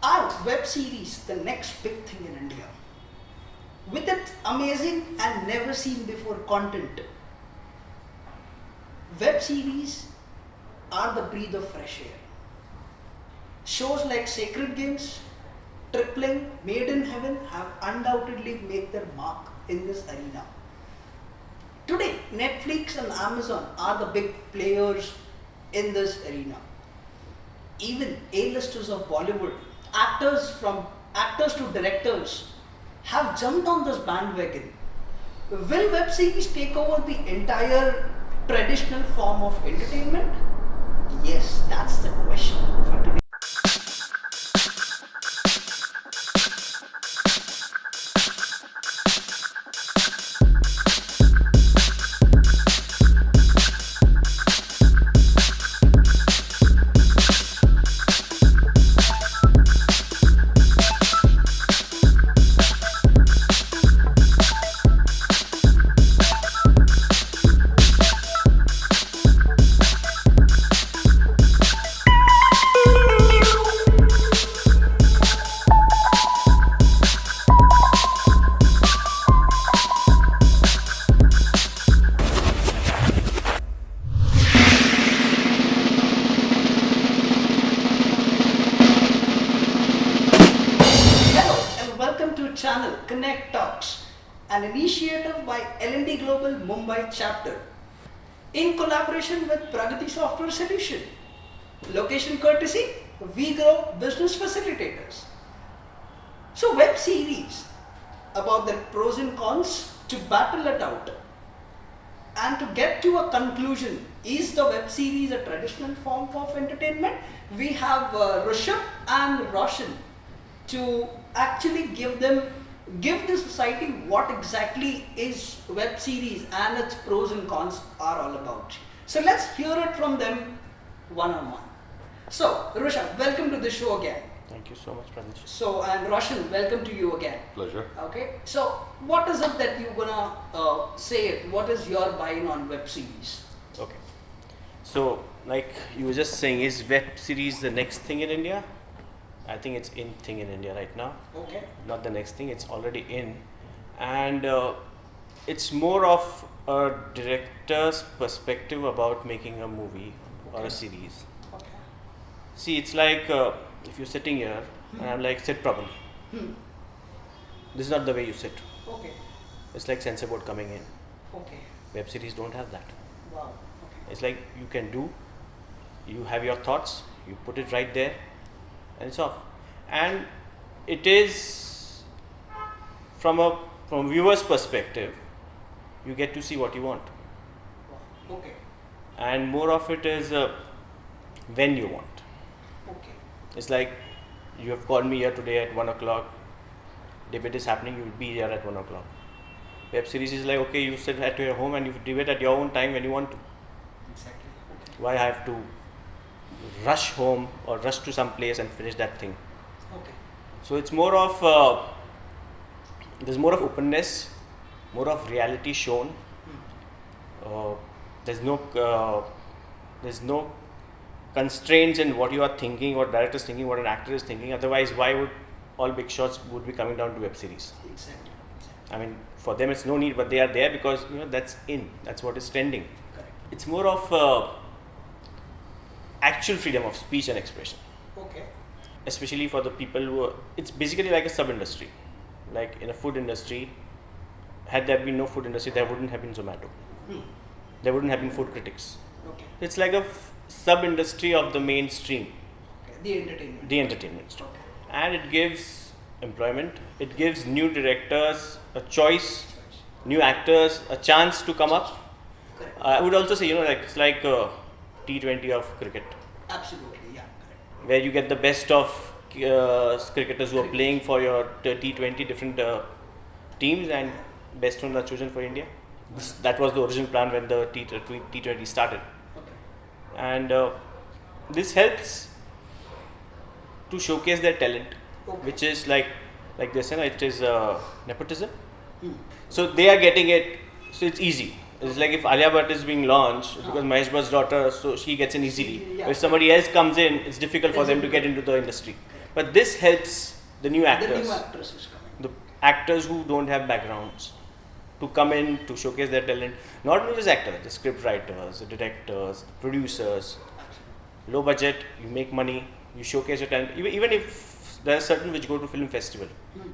Are web series the next big thing in India? With its amazing and never seen before content, web series are the breath of fresh air. Shows like Sacred Games, Tripling, Made in Heaven have undoubtedly made their mark in this arena. Today, Netflix and Amazon are the big players in this arena. Even A-listers of Bollywood, actors to directors, have jumped on this bandwagon. Will web series take over the entire traditional form of entertainment? Yes, that's the question for today. Hello and welcome to channel Connect Talks, an initiative by L&D Global Mumbai chapter in collaboration with Pragati Software Solution. Location courtesy, We Grow Business Facilitators. So web series about their pros and cons to battle it out and to get to a conclusion. Is the web series a traditional form of entertainment? We have Rushabh and Roshan to actually give the society what exactly is web series and its pros and cons are all about. So let's hear it from them one on one. So Rushabh, welcome to the show again. Thank you so much, Pranich. So and Roshan, welcome to you again. Pleasure. Okay. So what is it that you're gonna say it? What is your buy-in on web series? Okay. So, like you were just saying, is web series the next thing in India? I think it's in thing in India right now. Okay. Not the next thing, it's already in. And it's more of a director's perspective about making a movie or a series. Okay. See, it's like if you're sitting here and I'm like, sit properly. Hmm. This is not the way you sit. Okay. It's like censor board coming in. Okay. Web series don't have that. Wow. Okay. It's like you can do, you have your thoughts, you put it right there, and it's off. And it is from viewer's perspective, you get to see what you want, Wow. Okay. and more of it is when you want. Okay. It's like you have called me here today at 1 o'clock. Debate is happening, you will be here at 1 o'clock. Web series is like, okay, you sit at your home and you debate at your own time when you want to. Exactly. Okay. Why I have to rush home or rush to some place and finish that thing? Okay. So it's more of there's more of openness, more of reality shown. There's no constraints in what you are thinking, what director is thinking, what an actor is thinking. Otherwise, why would all big shots would be coming down to web series? Exactly. I mean, for them it's no need, but they are there because that's in. That's what is trending. Correct. It's more of actual freedom of speech and expression. Okay. Especially for the people who are, it's basically like a sub-industry. Like in a food industry, had there been no food industry, there wouldn't have been Zomato. Hmm. There wouldn't have been food critics. Okay. It's like a sub-industry of the mainstream, Okay. The entertainment. the entertainment industry. Okay. And it gives employment, it gives new directors a choice, new actors a chance to come up. Correct. I would also say, like it's like a T20 of cricket, Absolutely. Yeah. Correct. where you get the best of cricketers who are playing for your T20 different teams, and best ones are chosen for India. That was the original plan when the T20 started, Okay. and this helps to showcase their talent, Okay. which is like this, it is nepotism. Hmm. So they are getting it, so it's easy. It's like if Alia Bhatt is being launched because Mahesh Bhatt's daughter, so she gets in easily. Yeah. If somebody else comes in, it's difficult for It's them to get difficult. into the industry. But this helps the new The actors, new actress is coming. the actors who don't have backgrounds, to come in to showcase their talent. Not only just actors, the script writers, the directors, the producers. Low budget, you make money, you showcase your talent. Even if there are certain which go to film festival.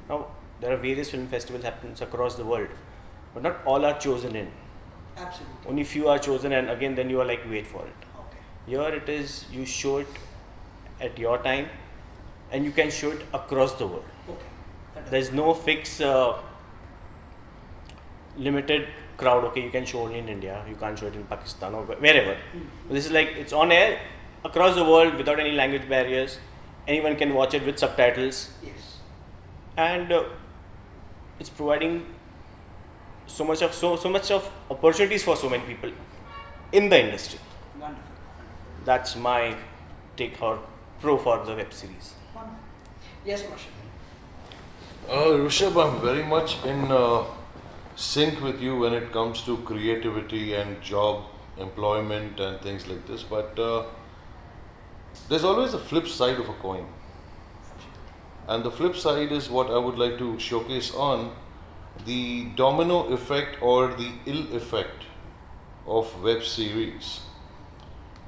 Now there are various film festivals happens across the world, but not all are chosen in. Absolutely. Only few are chosen, and again then you are like, wait for it. Okay. Here it is, you show it at your time, and you can show it across the world. Okay. There's no fixed limited crowd. Okay, you can show only in India, you can't show it in Pakistan or wherever. This is like, it's on air across the world without any language barriers. Anyone can watch it with subtitles, Yes. and it's providing so much of opportunities for so many people in the industry. Wonderful. That's my take or pro for the web series. Wonderful. Yes, Roshan. Rushabh, I'm very much in sync with you when it comes to creativity and job employment and things like this, but there's always a flip side of a coin. And the flip side is what I would like to showcase on the domino effect or the ill effect of web series.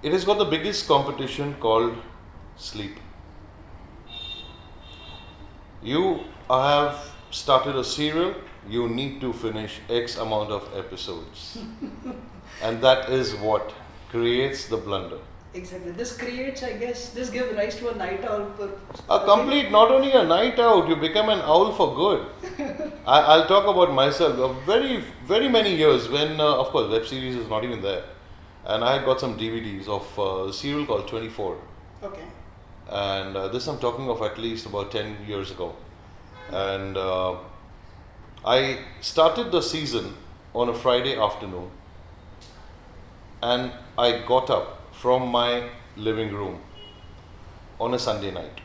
It has got the biggest competition called sleep. You have started a serial, you need to finish X amount of episodes. And that is what creates the blunder. Exactly. This creates, I guess, this gives rise to a night owl. A complete, not only a night out, you become an owl for good. I'll talk about myself. Very many years when, of course, web series is not even there. And I had got some DVDs of a serial called 24. Okay. And this I'm talking of at least about 10 years ago. And I started the season on a Friday afternoon. And I got up from my living room on a Sunday night.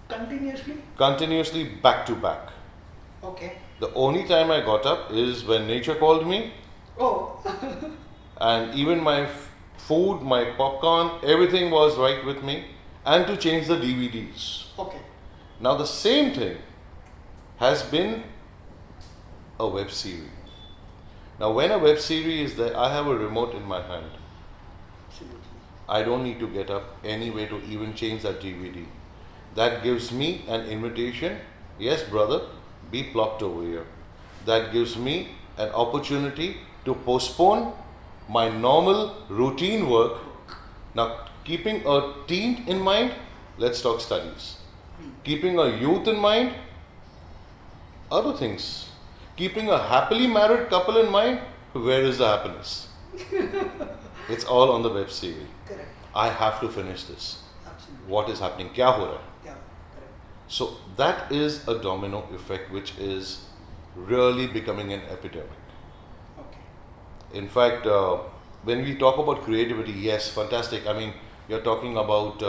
Continuously? Continuously back to back. Okay. The only time I got up is when nature called me, Oh. and even my food, my popcorn, everything was right with me, and to change the DVDs. Okay. Now the same thing has been a web series. Now when a web series is there, I have a remote in my hand. Absolutely. I don't need to get up anyway to even change that DVD. That gives me an invitation. Yes, brother, be plopped over here. That gives me an opportunity to postpone my normal routine work. Now, keeping a teen in mind, let's talk studies. Keeping a youth in mind, other things. Keeping a happily married couple in mind, where is the happiness? It's all on the web series. Correct. I have to finish this. Absolutely. What is happening? Kya ho raha hai? Yeah. Correct. So that is a domino effect which is really becoming an epidemic. Okay. In fact, when we talk about creativity, yes, fantastic. I mean, you're talking about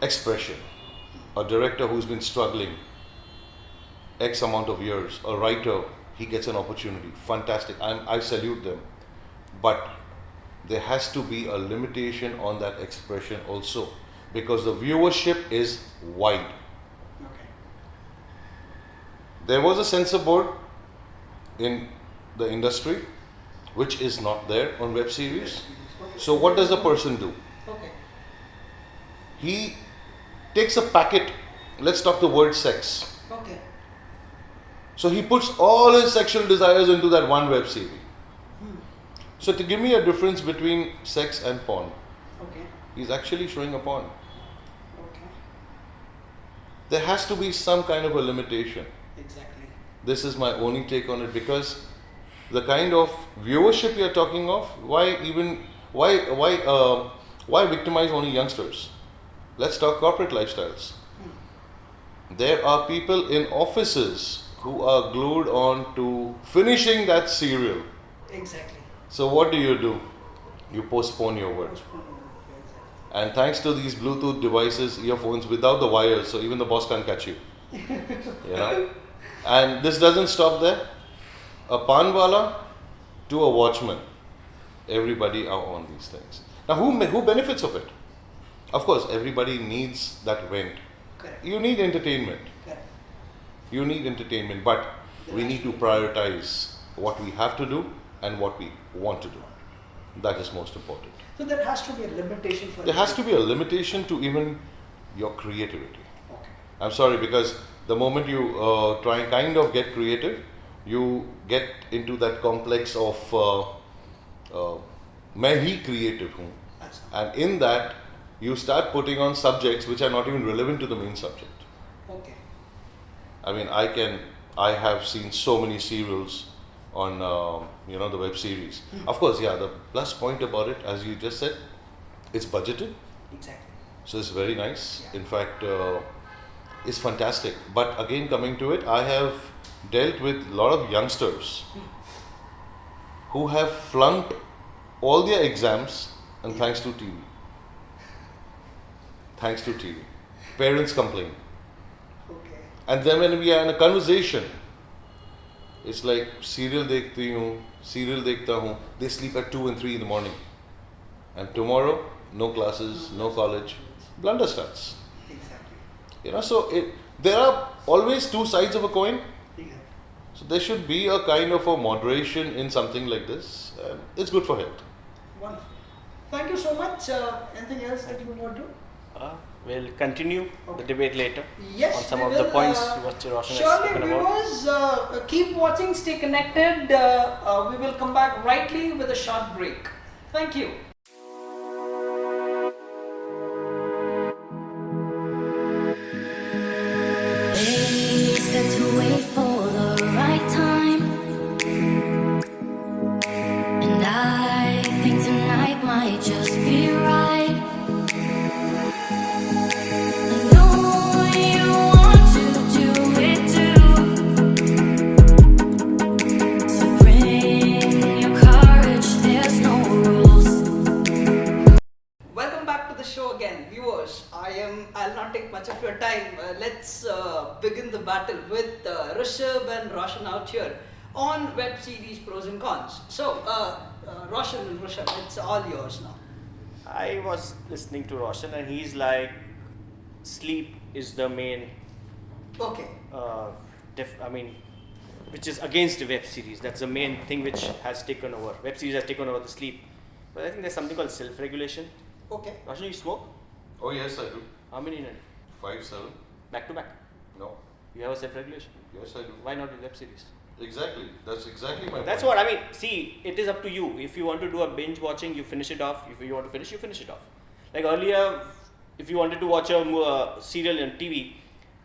expression. A director who's been struggling X amount of years, a writer, he gets an opportunity. Fantastic. I salute them. But there has to be a limitation on that expression also, because the viewership is wide. Okay. There was a censor board in the industry which is not there on web series. Okay. So what does the person do? Okay. He takes a packet, let's talk the word sex. Okay. So he puts all his sexual desires into that one web series. So to give me a difference between sex and porn, Okay. he's actually showing a porn. Okay. There has to be some kind of a limitation. Exactly. This is my only take on it, because the kind of viewership you're talking of, why victimize only youngsters? Let's talk corporate lifestyles. There are people in offices who are glued on to finishing that serial. Exactly. So what do? You postpone your work. Exactly. And thanks to these Bluetooth devices, earphones without the wires, so even the boss can't catch you. You know? And this doesn't stop there. A panwala to a watchman, everybody are on these things. Now who benefits of it? Of course, everybody needs that vent. Correct. You need entertainment. Correct. You need entertainment, but we need to prioritize what we have to do and what we want to do. That is most important. So there has to be a limitation for There has to be a limitation to even your creativity. Okay. I'm sorry, because the moment you try and kind of get creative, you get into that complex of मैं ही creative हूँ, That's and in that you start putting on subjects which are not even relevant to the main subject. okay. I mean, I have seen so many serials on the web series. Of course, yeah. The plus point about it, as you just said, it's budgeted, Exactly. so it's very nice. Yeah. In fact, it's fantastic. But again, coming to it, I have dealt with a lot of youngsters who have flunked all their exams, and thanks to TV. Thanks to TV. Parents complain. Okay. And then when we are in a conversation, it's like serial देखती हूँ, serial देखता हूँ. They sleep at 2 and 3 in the morning, and tomorrow no classes, no college. Blunder starts. Exactly. So there are always two sides of a coin. Exactly. So there should be a kind of a moderation in something like this. It's good for health. Wonderful. Thank you so much. Anything else that you want to? We'll continue the debate later Yes, on some we of the will, points what Roshan has surely, spoken about. viewers, keep watching, stay connected. We will come back rightly with a short break. Thank you. They said to wait for the right time, and I think tonight might just be right. I know you want to do it too, so bring your courage, there's no rules. Welcome back to the show again, viewers. I'll not take much of your time. Let's begin the battle with Rushabh and Roshan out here on web series pros and cons. So, Roshan and Rushabh, it's all yours now. I was listening to Roshan and he's like, sleep is the main, Okay. which is against the web series. That's the main thing which has taken over. Web series has taken over the sleep. But I think there's something called self-regulation. Okay. Roshan, you smoke? Oh yes, I do. How many in it? 5-7. Back to back. No. You have a self-regulation. Yes, I do. Why not with web series? Exactly. That's exactly my That's point. what I mean. See, it is up to you. If you want to do a binge watching, you finish it off. If you want to finish, you finish it off. Like earlier, if you wanted to watch a serial on TV,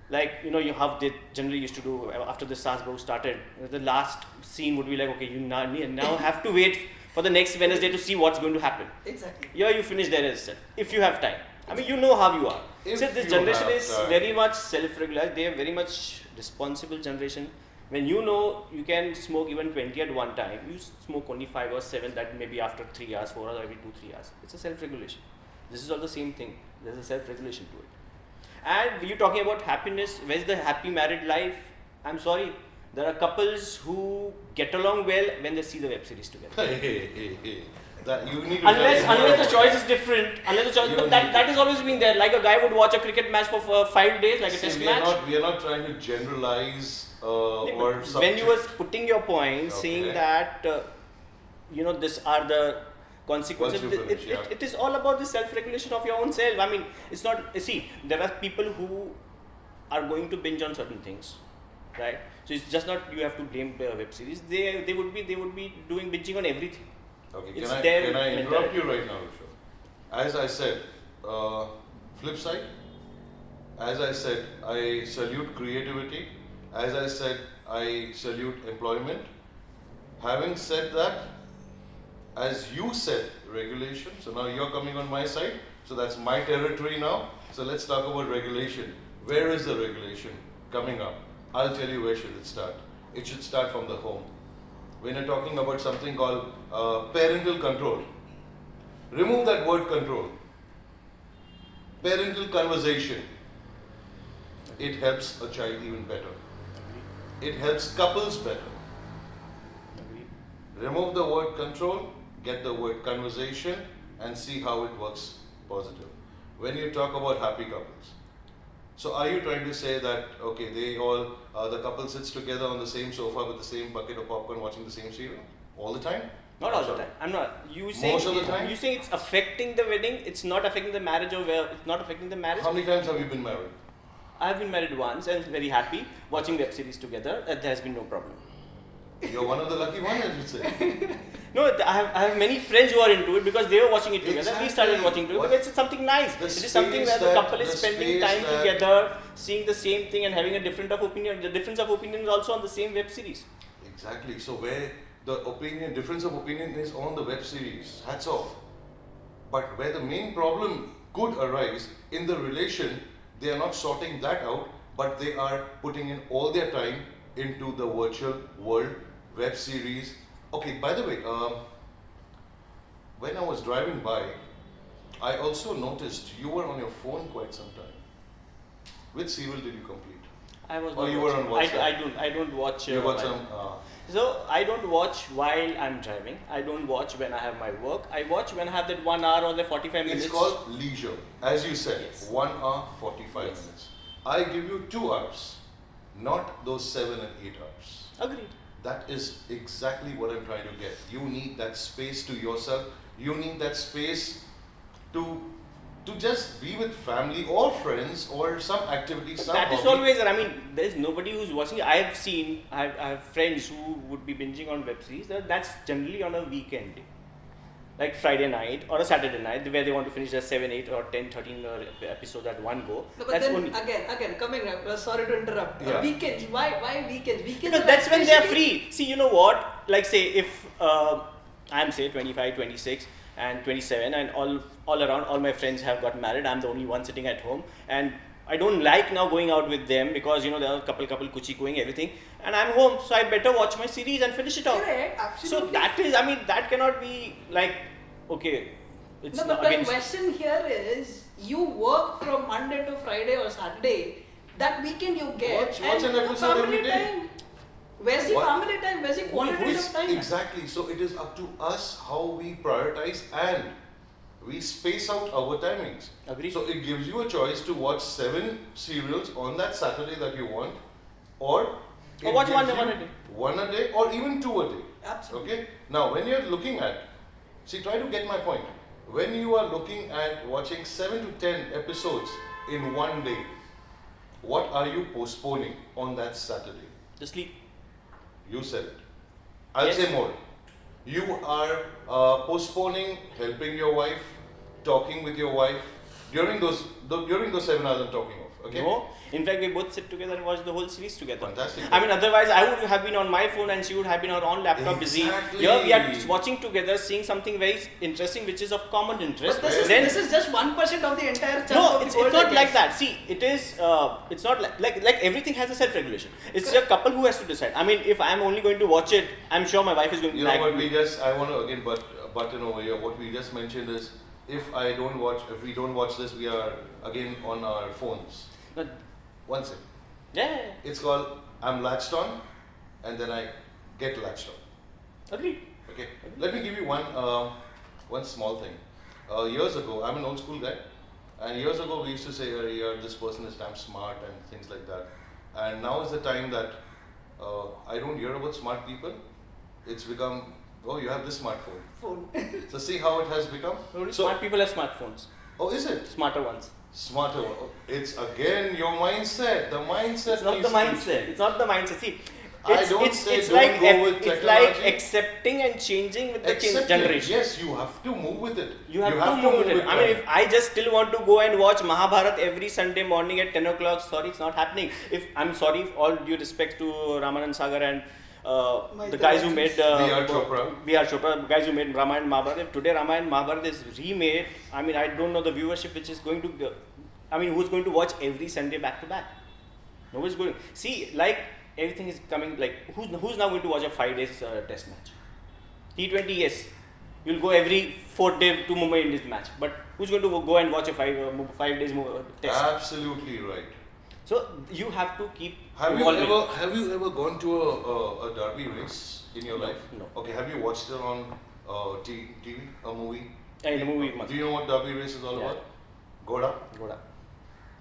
like you have they generally used to do after the SARS started. The last scene would be like, okay, you now have to wait for the next Wednesday to see what's going to happen. Exactly. Yeah, you finish there as well, if you have time. I mean, you know how you are. If So this you generation have is time. very much self-regularized. They are very much responsible generation. When you know you can smoke even 20 at one time, you smoke only 5 or 7. That maybe after 3 hours, 4 hours, every 2-3 hours. It's a self-regulation. This is all the same thing. There's a self-regulation to it. And you're talking about happiness. Where's the happy married life? I'm sorry. There are couples who get along well when they see the web series together. Hey. That you need to Unless the choice is different, You that has always been there. Like a guy would watch a cricket match for 5 days, like a test we match. we are not trying to generalize or When you were putting your point, saying Okay. that these are the consequences. Once you finish, It is all about the self-regulation of your own self. I mean, it's not. See, there are people who are going to binge on certain things, right? So it's just not you have to blame the web series. They would be doing binging on everything. Okay, It's can I their interrupt mentality. you right now, Rushabh? As I said, flip side. As I said, I salute creativity. As I said, I salute employment. Having said that, as you said, regulation. So now you're coming on my side. So that's my territory now. So let's talk about regulation. Where is the regulation coming up? I'll tell you where should it start. It should start from the home. When you're talking about something called parental control, remove that word control. Parental conversation. It helps a child even better. It helps couples better. Remove the word control, get the word conversation, and see how it works positive. when you talk about happy couples, so are you trying to say that, okay, they all, the couple sits together on the same sofa with the same bucket of popcorn watching the same serial all the time? Not all the time. I'm not. You say Most of the time? You say it's affecting the wedding. It's not affecting the marriage, or it's not affecting the marriage. How many times have you been married? I've been married once and very happy watching web series together. There has been no problem. You're one of the lucky ones, I should say. No, I have many friends who are into it because they were watching it together. Exactly. We started watching together because it's something nice. The It is something where the space couple is the spending space time that- together, seeing the same thing and having a different of opinion. The difference of opinion is also on the same web series. Exactly. So where the difference of opinion is on the web series, hats off. But where the main problem could arise in the relation, they are not sorting that out, but they are putting in all their time into the virtual world, web series. Okay, by the way, when I was driving by, I also noticed you were on your phone quite some time. Which serial did you complete? I was. Oh, not you were watching. on WhatsApp. I don't watch. You got my- some. So I don't watch while I'm driving. I don't watch when I have my work. I watch when I have that 1 hour or the 45 minutes. It's called leisure, as you said. Yes. 1 hour 45 Yes. minutes. I give you 2 hours, not those 7 and 8 hours. Agreed. That is exactly what I'm trying to get. You need that space to yourself. You need that space to just be with family or friends or some activity, some That is hobby. always there. I mean, there is nobody who's watching. I have friends who would be binging on web series. That's generally on a weekend day, like Friday night or a Saturday night, where they want to finish their 7, 8 or 10, 13 episodes at one go. No, but That's then only again, coming up, sorry to interrupt. Yeah. Weekends, why weekends? Weekends because are that's when they are especially- free. See, you know what? Like say if I'm say 25, 26 and 27 and all around all my friends have got married. I'm the only one sitting at home and I don't like now going out with them because you know there are couple kuchi going everything and I'm home, so I better watch my series and finish it off. Correct, absolutely. So that is, I mean, that cannot be like, okay, it's No, not but the against. question here is, you work from Monday to Friday or Saturday. That weekend you get Watch an the episode family every day. time. Where's the What? family time? Where's the quality of time? Exactly. So it is up to us how we prioritize and we space out our timings. Agreed. So it gives you a choice to watch 7 serials on that Saturday that you want, or it watch one gives a you day. one a day, or even 2 a day. Absolutely. Okay. Now, when you're looking at, see, try to get my point. When you are looking at watching 7 to 10 episodes in one day, what are you postponing on that Saturday? The sleep. You said it. I'll Yes. say more. You are postponing helping your wife, talking with your wife during those 7 hours I'm talking of. Okay. No. In fact, we both sit together and watch the whole series together. Fantastic. I mean, otherwise, I would have been on my phone and she would have been on laptop busy. Exactly. Here we are watching together, seeing something very interesting, which is of common interest. But this is just 1% of the entire chunk No, of it's the world, not I like guess. that. See, it is. It's not like everything has a self-regulation. It's a couple who has to decide. I mean, if I'm only going to watch it, I'm sure my wife is going to You know like what me. I want to again button over here. What we just mentioned is, if we don't watch this, we are again on our phones. But, One second. yeah, It's called I'm latched on, and then I get latched on. agreed. Okay, let me give you one small thing. Years ago, I'm an old school guy, and years ago we used to say, this person is damn smart and things like that. And now is the time that I don't hear about smart people. It's become, oh, you have this smartphone. Phone. So see how it has become. Only So, smart people have smartphones. oh, is it Smarter ones. smarter? It's again your mindset. The mindset. It's not the needs to be mindset. It's not the mindset. See, I it's, don't it's, say it's don't like go with it's like technology. accepting and changing with the Accepting. generation. Yes, you have to move with it. You have to move with it. I mean, if I just still want to go and watch Mahabharat every Sunday morning at 10 o'clock, sorry, it's not happening. I'm sorry, all due respect to Ramanand Sagar and the guys who made V.R. Chopra. V.R. Chopra, guys who made Ramayana and Mahabharat. If today Ramayana and Mahabharat is remade, I mean, I don't know the viewership which is going to go. I mean, who's going to watch every Sunday back to back? Nobody's going. See, like everything is coming. Like who's now going to watch a 5 days test match? T20, yes. You'll go every 4th day to Mumbai Indians match. But who's going to go and watch a 5 days test? Absolutely right. So you have to keep Have evolving. you ever gone to a derby race in your No, life? no. Okay, have you watched it on TV, a movie? In a movie, Do you know what derby race is all Yeah. about? Goda. Goda.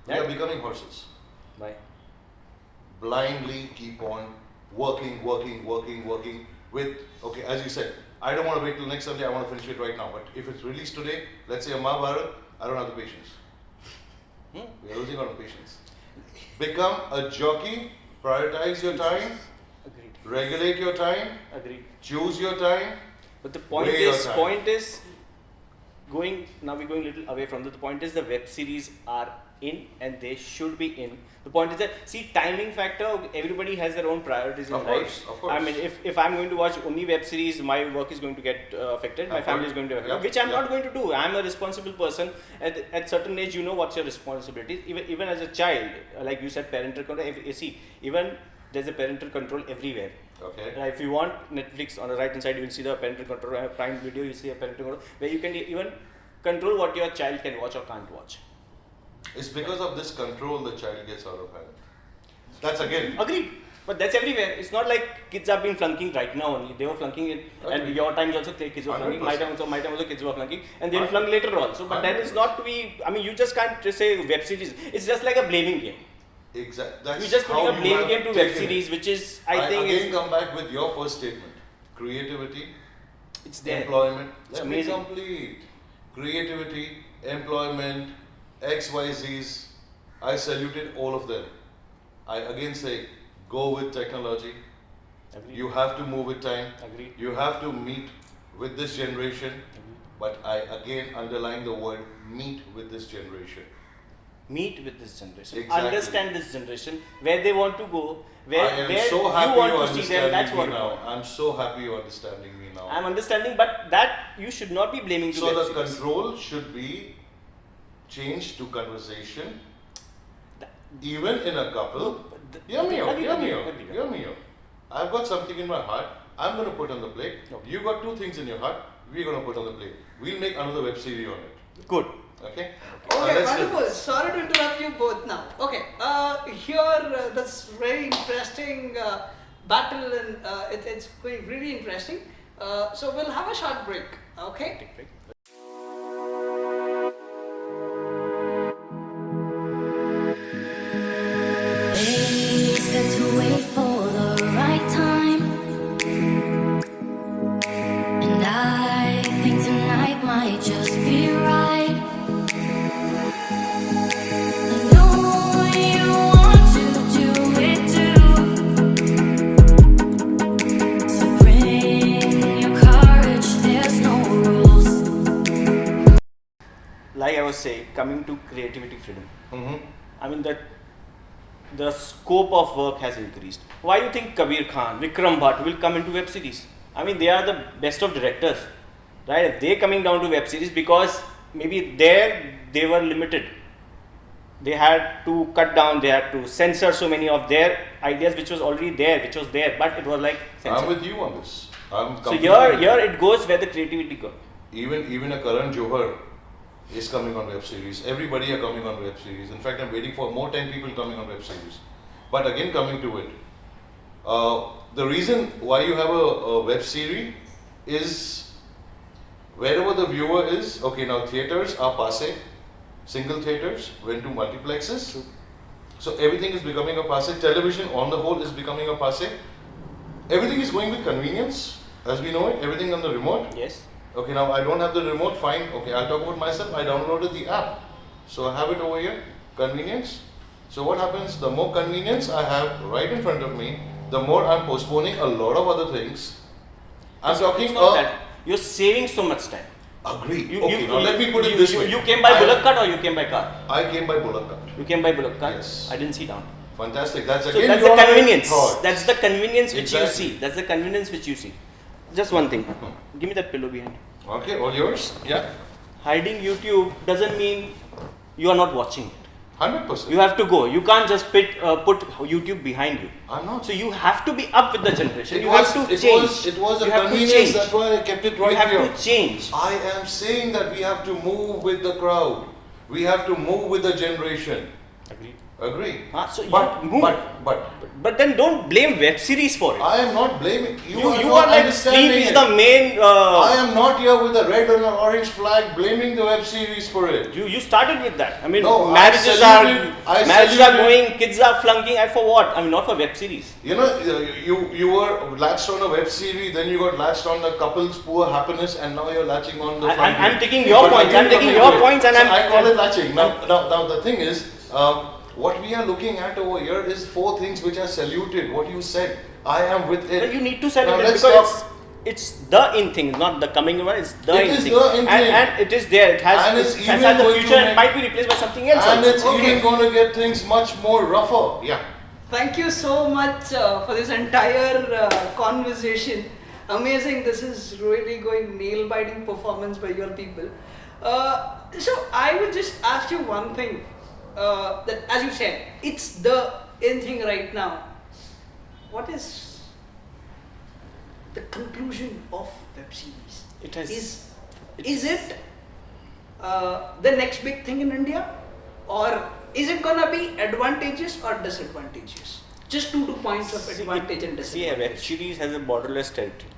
We are becoming horses. Why? Blindly keep on working with, okay, as you said, I don't want to wait till next Sunday, I want to finish it right now. But if it's released today, let's say a Mahabharata, I don't have the patience. We are losing out on patience. Become a jockey, prioritize your time, Agreed. regulate your time, Agreed. choose your time. But the point Weigh your is, time. now we're going a little away from that. The point is the web series are in and they should be in. The point is that, see, timing factor, everybody has their own priorities in Of life. course. I mean, if I'm going to watch only web series, my work is going to get affected, my family is going to be affected, which I'm not going to do. I'm a responsible person. At certain age, you know what's your responsibilities. Even as a child, like you said, parental control, even there's a parental control everywhere. Okay. If you want Netflix, on the right hand side you will see the parental control, Prime Video you see a parental control, where you can even control what your child can watch or can't watch. It's because of this control the child gets out of hand. That's again. Agreed. But that's everywhere. It's not like kids have been flunking right now only. They were flunking it, and Agreed. your times also kids were flunking. 100%. My time also kids were flunking, and they'll flunk later also. But that is not to be. I mean, you just can't just say web series. It's just like a blaming game. Exactly. That's You just putting how a you blame have game to web taken series, it. which is I think again is come back with your first statement. Creativity, it's there. employment. It's Let me amazing. complete. Creativity, employment, XYZs. I saluted all of them. I again say, go with technology. Agreed. You have to move with time. Agreed. You have to meet with this generation. Agreed. But I again underline the word meet with this generation. Meet with this generation, Exactly. understand this generation, where they want to go, I where am so you happy want you're to see them. That's understanding what me now. I'm so happy you're understanding me now. I'm understanding, but that you should not be blaming to So web the series. control should be changed to conversation. Even in a couple. Hear me out. I've got something in my heart. I'm going to put on the plate. Okay. You got two things in your heart. We're going to put on the plate. We'll make another web series on it. Good. Okay? Okay, Let's do wonderful. this. Sorry to interrupt you both now. Okay, here this very interesting battle and it's going really interesting. So we'll have a short break. Okay. They said to wait for the right time, and I think tonight might just be right. I know you want to do it too, so bring your courage, there's no rules. Like I was saying, coming to creativity freedom. Mm-hmm. I mean that the scope of work has increased. Why do you think Kabir Khan, Vikram Bhatt will come into web series? I mean, they are the best of directors, right? They coming down to web series because maybe there they were limited. They had to cut down, they had to censor so many of their ideas which was already there, but it was like censored. I'm with you on this. I'm So completely here with you. it goes where the creativity goes. Even a Karan Johar is coming on web series. Everybody are coming on web series. In fact, I'm waiting for more 10 people coming on web series. But again, coming to it, the reason why you have a web series is wherever the viewer is. Okay, now theaters are passe. Single theaters went to multiplexes. True. So everything is becoming a passe. Television on the whole is becoming a passe. Everything is going with convenience, as we know it. Everything on the remote. Yes. Okay, now I don't have the remote, fine. Okay, I'll talk about myself. I downloaded the app. So I have it over here, convenience. So what happens, the more convenience I have right in front of me, the more I'm postponing a lot of other things. I'm talking It's not that. You're saving so much time. Agree. Okay, now let me put it you, this you, way. You came by bullock cart or you came by car? I came by bullock cart. You came by bullock cart? Yes. I didn't sit down. Fantastic. That's So again that's the your convenience. thought. That's the convenience which you Exactly. see. That's the convenience which you see. Just one thing. Give me that pillow behind. Okay, all yours? Yeah. Hiding YouTube doesn't mean you are not watching it. 100%. You have to go. You can't just put YouTube behind you. I'm not. So you have to be up with the generation. It You was, have to it change. was, it was a You have to convenience. change. That's why I kept it right You have here. to change. I am saying that we have to move with the crowd. We have to move with the generation. Agreed. Agree. So But, you move. But then don't blame web series for it. I am not blaming you. You not are like understanding sleep is it. the main. I am not here with a red and an orange flag blaming the web series for it. You started with that. I mean, No, marriages are going, kids are flunking, and for what? I mean, not for web series. You know, you were latched on a web series, then you got latched on the couple's poor happiness, and now you're latching on the. I'm taking your points. I'm taking your points, and I call it latching. Now the thing is. What we are looking at over here is 4 things which are saluted. What you said, I am with it. But you need to salute Now it because it's the in thing, not the coming one. It's the in thing. And it is there. It has the future and might be replaced by something else. And it's even going to get things much more rougher. Yeah. Thank you so much for this entire conversation. Amazing. This is really going nail-biting performance by your people. So I would just ask you one thing. That, as you said, it's the in thing right now. What is the conclusion of web series? Is it the next big thing in India, or is it gonna be advantageous or disadvantageous? Just 2 points of advantage and disadvantage. See, a web series has a borderless territory.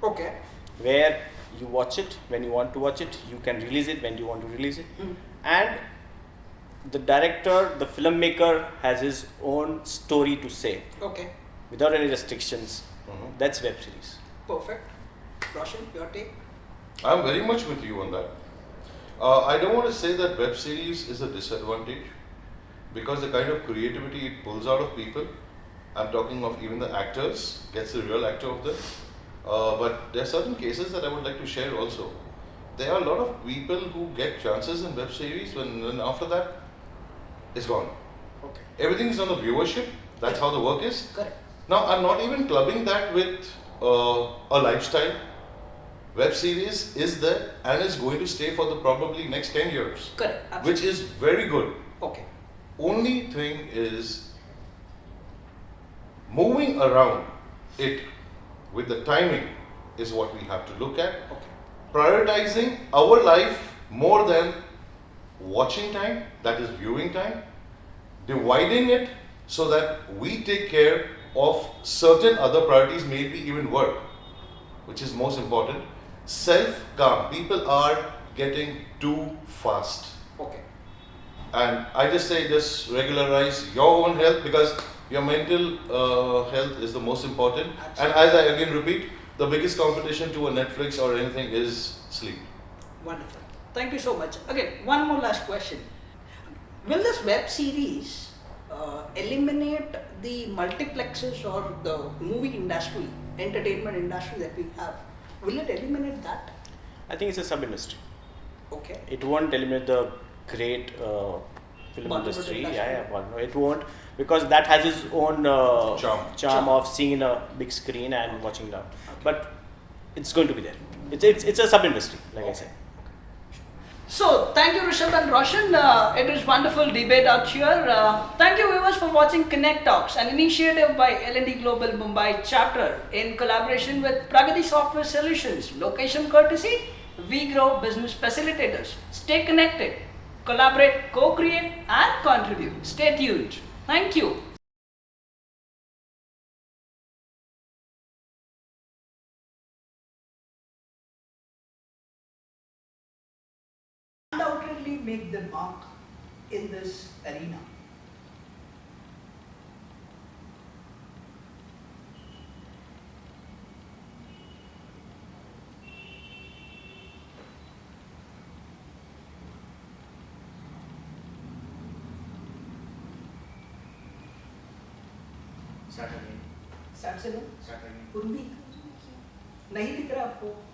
Okay. Where you watch it when you want to watch it, you can release it when you want to release it, and the director, the filmmaker has his own story to say. Okay. Without any restrictions. That's web series. Perfect. Roshan, your take? I'm very much with you on that. I don't want to say that web series is a disadvantage because the kind of creativity it pulls out of people, I'm talking of even the actors, gets the real actor of them. But there are certain cases that I would like to share also. There are a lot of people who get chances in web series when after that, it's gone. Okay. Everything is on the viewership. That's how the work is. Correct. Now, I'm not even clubbing that with a lifestyle. Web series is there and is going to stay for the probably next 10 years. Correct. Absolutely. Which is very good. Okay. Only thing is moving around it with the timing is what we have to look at. Okay. Prioritizing our life more than watching time, that is viewing time, dividing it so that we take care of certain other priorities, maybe even work, which is most important. Self-calm. People are getting too fast. Okay. And I just say just regularize your own health because your mental health is the most important. Absolutely. And as I again repeat, the biggest competition to a Netflix or anything is sleep. Wonderful. Thank you so much. Again, one more last question. Will this web series eliminate the multiplexes or the movie industry, entertainment industry that we have? Will it eliminate that? I think it's a sub-industry. Okay. It won't eliminate the great film Bollywood industry. industry. No, it won't, because that has its own charm of seeing in a big screen and watching down. Okay. But it's going to be there. It's a sub-industry, like I said. So, thank you Rushabh and Roshan. It was wonderful debate out here. Thank you viewers for watching Connect Talks, an initiative by L&D Global Mumbai chapter in collaboration with Pragati Software Solutions. Location courtesy, We Grow Business Facilitators. Stay connected, collaborate, co-create and contribute. Stay tuned. Thank you. Undoubtedly make the mark in this arena. Start again. Start से लो. Start again. Urmi नहीं दिख रहा आपको?